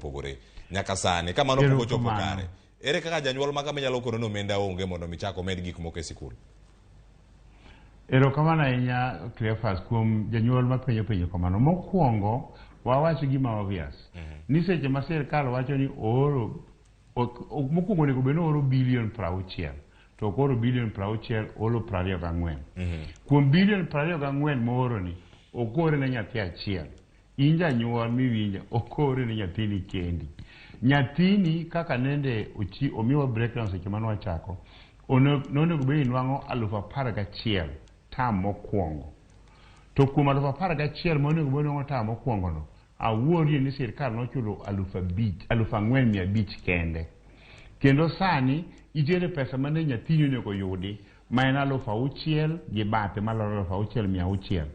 opogore nyaka sani kama no pok ochopo kare ere kaka janyuol maka menyalo koro no omenda onge mondo michako med gik moko e sikul. Erokamano ahinya Cleophas kuom janyuol mapenjo kamano. Mokwongo wawacho gima obvious ni seche ma sirkal wacho ni ooro mokwongo onego bed ni ooro bilion 60 to ok oro bilion 60 olo 24. Kuom bilion 24 mooro ni ok ore ne nyathi achiel. In janyuol miwinjo ok ore ne nyathini kendi. Nyathini kaka nende omiwa breakdown seche mane wachako nonego bed ni nwang'o 11,000 tam mokwongo. To kuom 11,000 monego bed ni nwang'o tam mokwongo no awuorie ni sirkal nochulo 4,500 kende. Kendo sani itiere pesa mane nyathini onego yudi ma en 6,000 gi bathe maloro 6,600.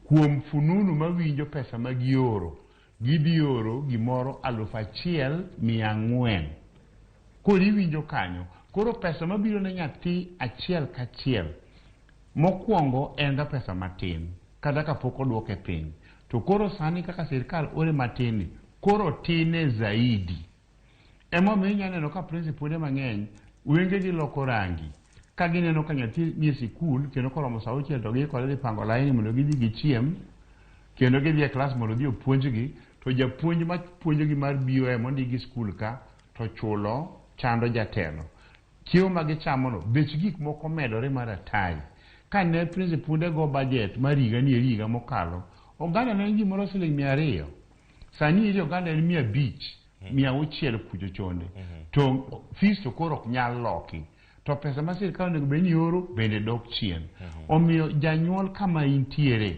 Kuom fununu mawinjo pesa ma gioro gidhi oro gimoro 1,400. Koro iwinjo kanyo. Koro pesa mabiro ne nyathi achiel kachiel mokwongo en da pesa matin kata kapok oduoke piny. To koro sani kaka sirkal ore matini koro tine zaidi. Emomiyo inyalo neno ka principal mang'eny wengegi loko rangi ka gineno ka nyathi nie sikul kendo koromo saa 6 to giikore dhi pango laini mondo gidhi gichiem kendo gidhi e klas mondo dhi opuonjgi to japuonj mapuonjogi mar BOM mondigi skul ka to chulo chando jatelo. Chiemo ma gichamono bech gik moko medore mar atari. Ka ne principal go budget mar higa mokalo oganda ne gimoro $200. Sani iri oganda en 500 600 kucho chonde. To fees to koro ok nyal loki. To pesa ma sirkal onego bed ni oro bende dok chien. Omiyo janyuol kama intiere